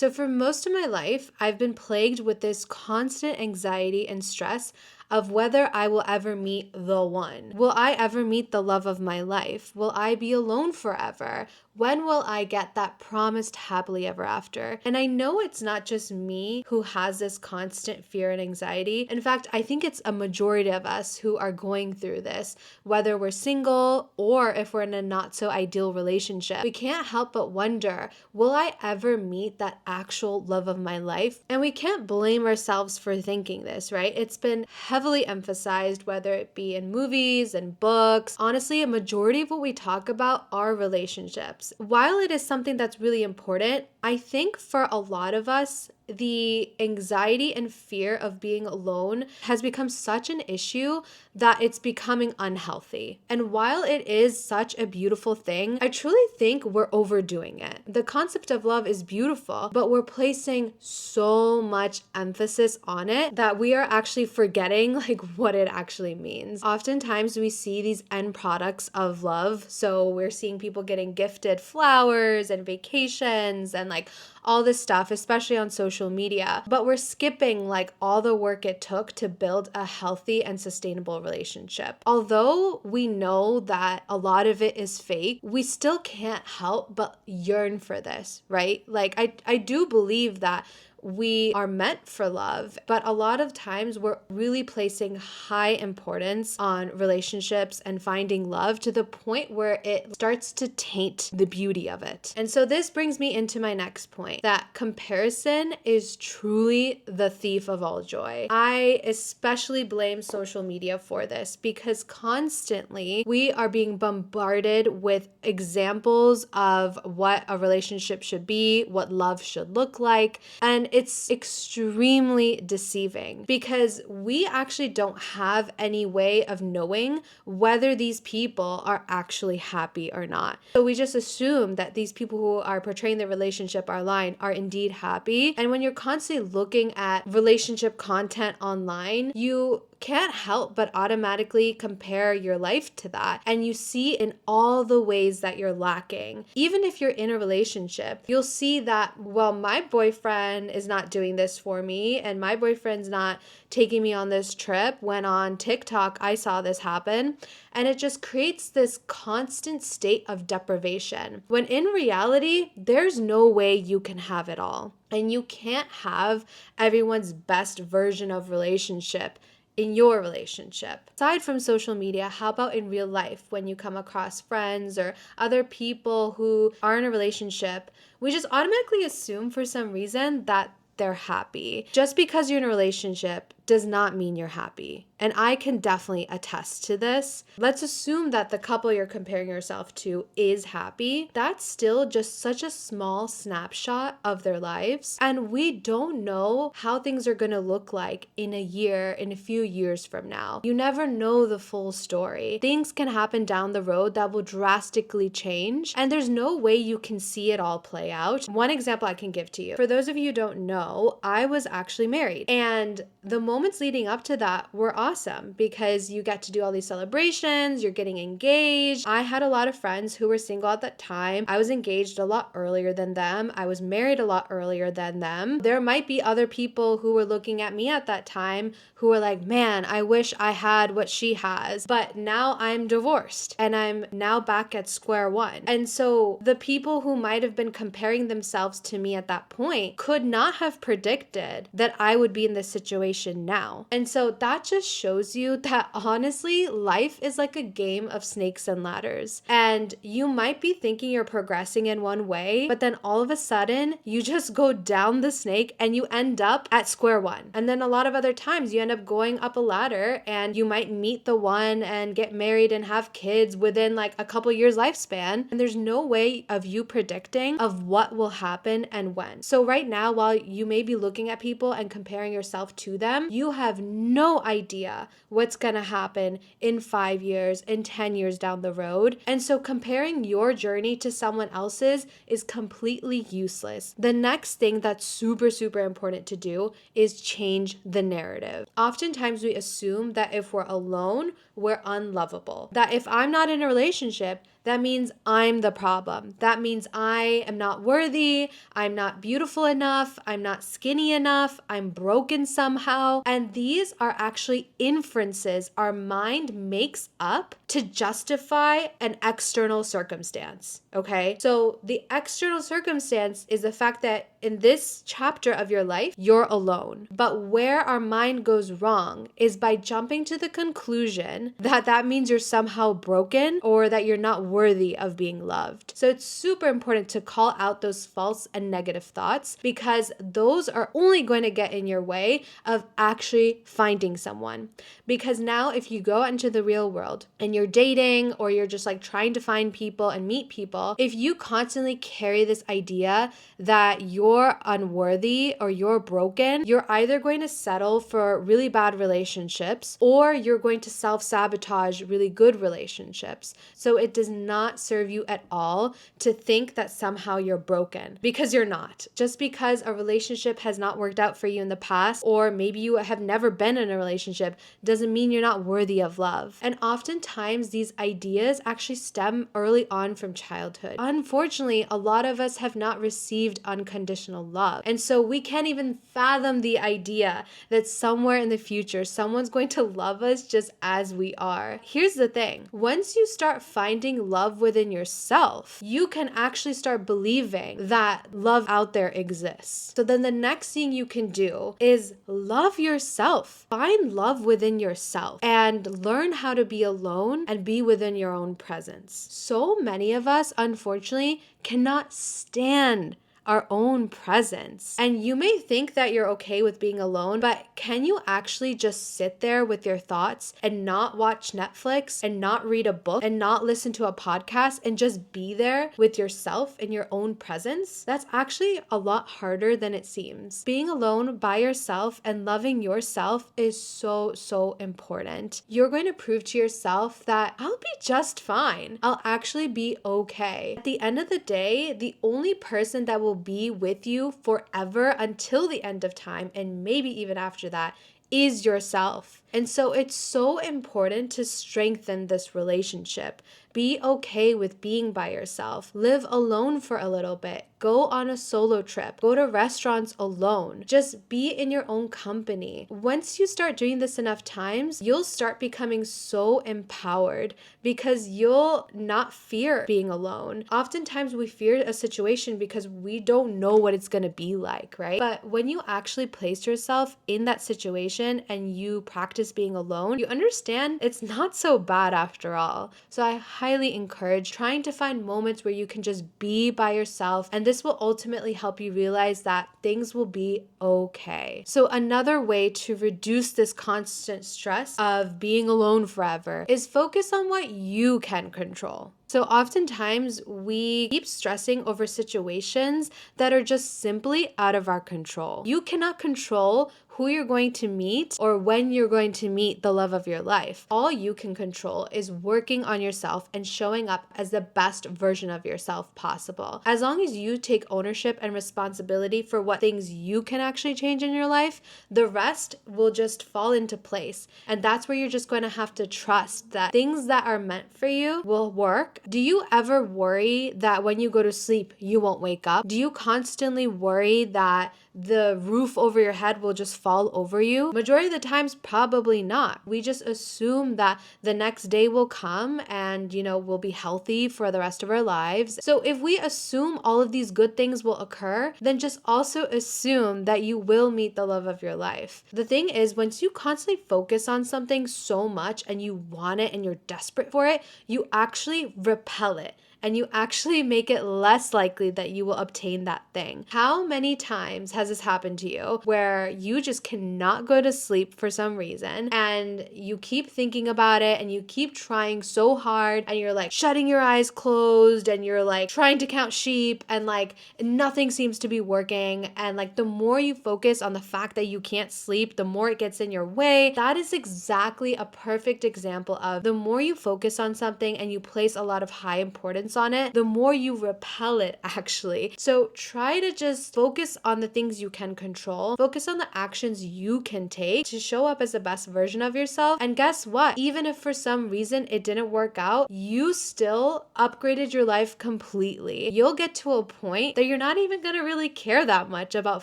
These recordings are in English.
So for most of my life, I've been plagued with this constant anxiety and stress of whether I will ever meet the one. Will I ever meet the love of my life? Will I be alone forever? When will I get that promised happily ever after? And I know it's not just me who has this constant fear and anxiety. In fact, I think it's a majority of us who are going through this, whether we're single or if we're in a not so ideal relationship. We can't help but wonder, will I ever meet that actual love of my life? And we can't blame ourselves for thinking this, right? It's been heavily emphasized, whether it be in movies and books. Honestly, a majority of what we talk about are relationships. While it is something that's really important, I think for a lot of us, the anxiety and fear of being alone has become such an issue that it's becoming unhealthy. And while it is such a beautiful thing, I truly think we're overdoing it. The concept of love is beautiful, but we're placing so much emphasis on it that we are actually forgetting like what it actually means. Oftentimes we see these end products of love. So we're seeing people getting gifted flowers and vacations and like all this stuff, especially on social media. But we're skipping like all the work it took to build a healthy and sustainable relationship. Although we know that a lot of it is fake, we still can't help but yearn for this, right? Like I do believe that we are meant for love, but a lot of times we're really placing high importance on relationships and finding love to the point where it starts to taint the beauty of it. And so this brings me into my next point, that comparison is truly the thief of all joy. I especially blame social media for this because constantly we are being bombarded with examples of what a relationship should be, what love should look like, and it's extremely deceiving because we actually don't have any way of knowing whether these people are actually happy or not. So we just assume that these people who are portraying the relationship online are indeed happy. And when you're constantly looking at relationship content online, you can't help but automatically compare your life to that. And you see in all the ways that you're lacking. Even if you're in a relationship, you'll see that, well, my boyfriend is not doing this for me and my boyfriend's not taking me on this trip, when on TikTok I saw this happen. And it just creates this constant state of deprivation. When in reality, there's no way you can have it all. And you can't have everyone's best version of relationship in your relationship. Aside from social media, how about in real life when you come across friends or other people who are in a relationship? We just automatically assume for some reason that they're happy. Just because you're in a relationship does not mean you're happy. And I can definitely attest to this. Let's assume that the couple you're comparing yourself to is happy. That's still just such a small snapshot of their lives. And we don't know how things are going to look like in a year, in a few years from now. You never know the full story. Things can happen down the road that will drastically change. And there's no way you can see it all play out. One example I can give to you. For those of you who don't know, I was actually married. And the moments leading up to that were awesome because you get to do all these celebrations, you're getting engaged. I had a lot of friends who were single at that time. I was engaged a lot earlier than them. I was married a lot earlier than them. There might be other people who were looking at me at that time who were like, man, I wish I had what she has. But now I'm divorced and I'm now back at square one. And so the people who might have been comparing themselves to me at that point could not have predicted that I would be in this situation now. And so that just shows you that honestly, life is like a game of snakes and ladders. And you might be thinking you're progressing in one way, but then all of a sudden you just go down the snake and you end up at square one. And then a lot of other times you end up going up a ladder and you might meet the one and get married and have kids within like a couple years lifespan. And there's no way of you predicting of what will happen and when. So right now, while you may be looking at people and comparing yourself to them, you have no idea what's going to happen in 5 years, in 10 years down the road. And so comparing your journey to someone else's is completely useless. The next thing that's super, super important to do is change the narrative. Oftentimes we assume that if we're alone, we're unlovable. That if I'm not in a relationship, that means I'm the problem. That means I am not worthy. I'm not beautiful enough. I'm not skinny enough. I'm broken somehow. And these are actually inferences our mind makes up to justify an external circumstance. Okay. So the external circumstance is the fact that in this chapter of your life, you're alone. But where our mind goes wrong is by jumping to the conclusion that that means you're somehow broken or that you're not worthy of being loved. So it's super important to call out those false and negative thoughts, because those are only going to get in your way of actually finding someone. Because now if you go into the real world and you're dating, or you're just like trying to find people and meet people, if you constantly carry this idea that you're unworthy or you're broken, you're either going to settle for really bad relationships or you're going to self-sabotage really good relationships. So it does not serve you at all to think that somehow you're broken, because you're not. Just because a relationship has not worked out for you in the past, or maybe you have never been in a relationship, doesn't mean you're not worthy of love. And oftentimes these ideas actually stem early on from childhood. Unfortunately, a lot of us have not received unconditional love. And so we can't even fathom the idea that somewhere in the future, someone's going to love us just as we are. Here's the thing. Once you start finding love within yourself, you can actually start believing that love out there exists. So then the next thing you can do is love yourself. Find love within yourself and learn how to be alone and be within your own presence. So many of us, unfortunately, cannot stand our own presence. And you may think that you're okay with being alone, but can you actually just sit there with your thoughts and not watch Netflix and not read a book and not listen to a podcast and just be there with yourself in your own presence? That's actually a lot harder than it seems. Being alone by yourself and loving yourself is so important. You're going to prove to yourself that I'll be just fine. I'll actually be okay. At the end of the day, the only person that will be with you forever until the end of time, and maybe even after that, is yourself. And so it's so important to strengthen this relationship. Be okay with being by yourself. Live alone for a little bit. Go on a solo trip. Go to restaurants alone. Just be in your own company. Once you start doing this enough times, you'll start becoming so empowered because you'll not fear being alone. Oftentimes we fear a situation because we don't know what it's going to be like, right? But when you actually place yourself in that situation and you practice being alone, you understand it's not so bad after all. So I highly encourage trying to find moments where you can just be by yourself, and this will ultimately help you realize that things will be okay. So another way to reduce this constant stress of being alone forever is focus on what you can control. So oftentimes we keep stressing over situations that are just simply out of our control. You cannot control who you're going to meet or when you're going to meet the love of your life. All you can control is working on yourself and showing up as the best version of yourself possible. As long as you take ownership and responsibility for what things you can actually change in your life, the rest will just fall into place. And that's where you're just going to have to trust that things that are meant for you will work. Do you ever worry that when you go to sleep, you won't wake up? Do you constantly worry that the roof over your head will just fall over you? Majority of the times, probably not. We just assume that the next day will come and, we'll be healthy for the rest of our lives. So if we assume all of these good things will occur, then just also assume that you will meet the love of your life. The thing is, once you constantly focus on something so much and you want it and you're desperate for it, you actually repel it. And you actually make it less likely that you will obtain that thing. How many times has this happened to you where you just cannot go to sleep for some reason and you keep thinking about it and you keep trying so hard and you're like shutting your eyes closed and you're like trying to count sheep and like nothing seems to be working, and like the more you focus on the fact that you can't sleep, the more it gets in your way. That is exactly a perfect example of the more you focus on something and you place a lot of high importance reliance on it, the more you repel it actually. So try to just focus on the things you can control, focus on the actions you can take to show up as the best version of yourself. And guess what? Even if for some reason it didn't work out, you still upgraded your life completely. You'll get to a point that you're not even gonna really care that much about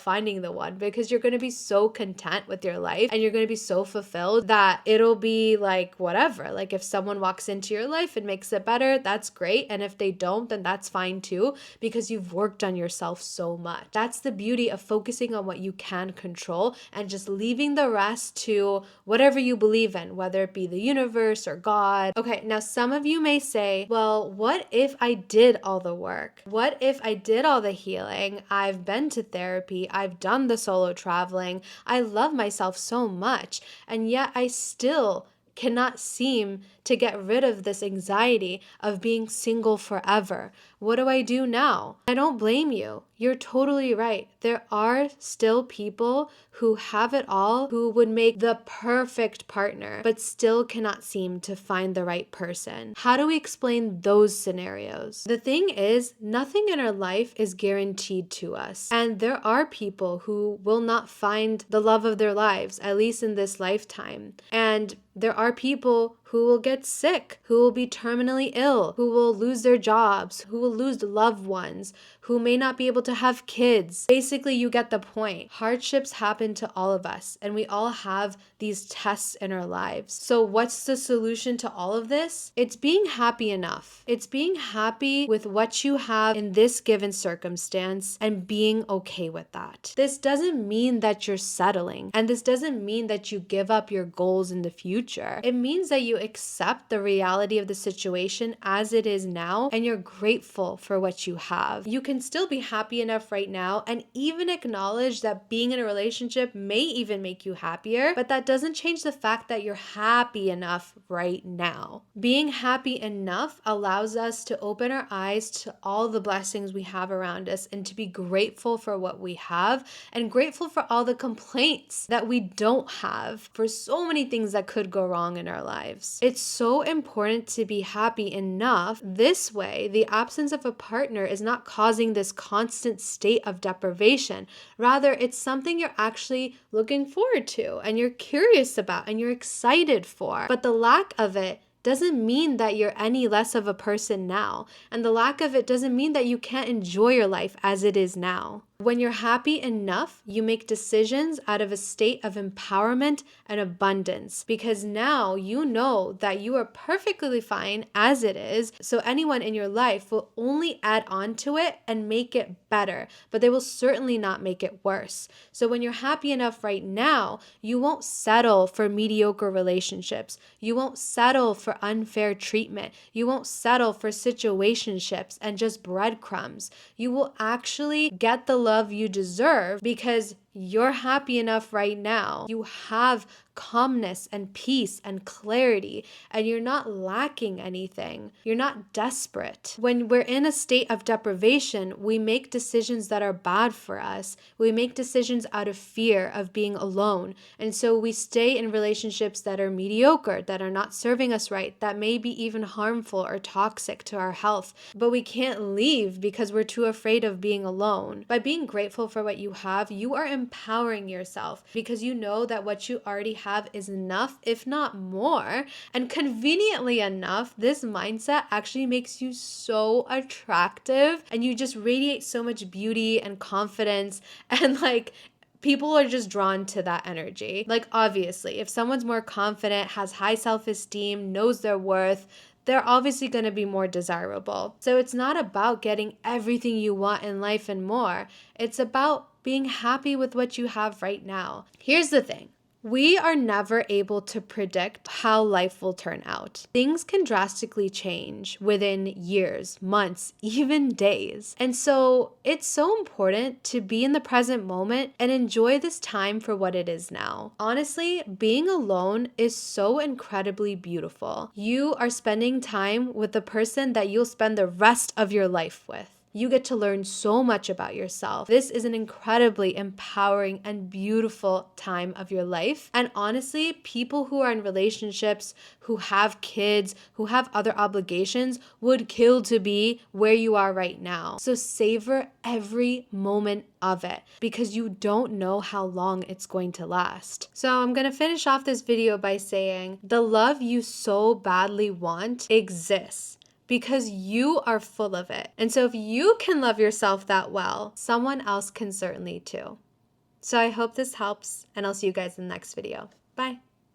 finding the one, because you're gonna be so content with your life and you're gonna be so fulfilled that it'll be like whatever. Like if someone walks into your life and makes it better, that's great. And if they don't, then that's fine too, because you've worked on yourself so much. That's the beauty of focusing on what you can control and just leaving the rest to whatever you believe in, whether it be the universe or God. Okay, now some of you may say, well, what if I did all the work? What if I did all the healing? I've been to therapy, I've done the solo traveling, I love myself so much, and yet I still cannot seem to get rid of this anxiety of being single forever. What do I do now? I don't blame you. You're totally right. There are still people who have it all, who would make the perfect partner, but still cannot seem to find the right person. How do we explain those scenarios? The thing is, nothing in our life is guaranteed to us. And there are people who will not find the love of their lives, at least in this lifetime. And there are people who will get sick, who will be terminally ill, who will lose their jobs, who will lose loved ones, who may not be able to have kids. Basically, you get the point. Hardships happen to all of us, and we all have these tests in our lives. So what's the solution to all of this? It's being happy enough. It's being happy with what you have in this given circumstance and being okay with that. This doesn't mean that you're settling, and this doesn't mean that you give up your goals in the future. It means that you accept the reality of the situation as it is now, and you're grateful for what you have. You can still be happy enough right now and even acknowledge that being in a relationship may even make you happier, but that doesn't change the fact that you're happy enough right now. Being happy enough allows us to open our eyes to all the blessings we have around us and to be grateful for what we have and grateful for all the complaints that we don't have, for so many things that could go wrong in our lives. It's so important to be happy enough. This way, the absence of a partner is not causing this constant state of deprivation. Rather, it's something you're actually looking forward to and you're curious about and you're excited for. But the lack of it doesn't mean that you're any less of a person now. And the lack of it doesn't mean that you can't enjoy your life as it is now. When you're happy enough, you make decisions out of a state of empowerment and abundance, because now you know that you are perfectly fine as it is. So anyone in your life will only add on to it and make it better, but they will certainly not make it worse. So when you're happy enough right now, you won't settle for mediocre relationships. You won't settle for unfair treatment. You won't settle for situationships and just breadcrumbs. You will actually get the love you deserve because you're happy enough right now. You have calmness and peace and clarity, and you're not lacking anything. You're not desperate. When we're in a state of deprivation, we make decisions that are bad for us. We make decisions out of fear of being alone. And so we stay in relationships that are mediocre, that are not serving us right, that may be even harmful or toxic to our health. But we can't leave because we're too afraid of being alone. By being grateful for what you have, you are empowering yourself because you know that what you already have is enough, if not more. And conveniently enough, this mindset actually makes you so attractive and you just radiate so much beauty and confidence, and like people are just drawn to that energy. Like obviously, if someone's more confident, has high self-esteem, knows their worth, they're obviously going to be more desirable. So it's not about getting everything you want in life and more. It's about being happy with what you have right now. Here's the thing. We are never able to predict how life will turn out. Things can drastically change within years, months, even days. And so it's so important to be in the present moment and enjoy this time for what it is now. Honestly, being alone is so incredibly beautiful. You are spending time with the person that you'll spend the rest of your life with. You get to learn so much about yourself. This is an incredibly empowering and beautiful time of your life. And honestly, people who are in relationships, who have kids, who have other obligations would kill to be where you are right now. So savor every moment of it because you don't know how long it's going to last. So I'm going to finish off this video by saying the love you so badly want exists because you are full of it. And so if you can love yourself that well, someone else can certainly too. So I hope this helps, and I'll see you guys in the next video. Bye.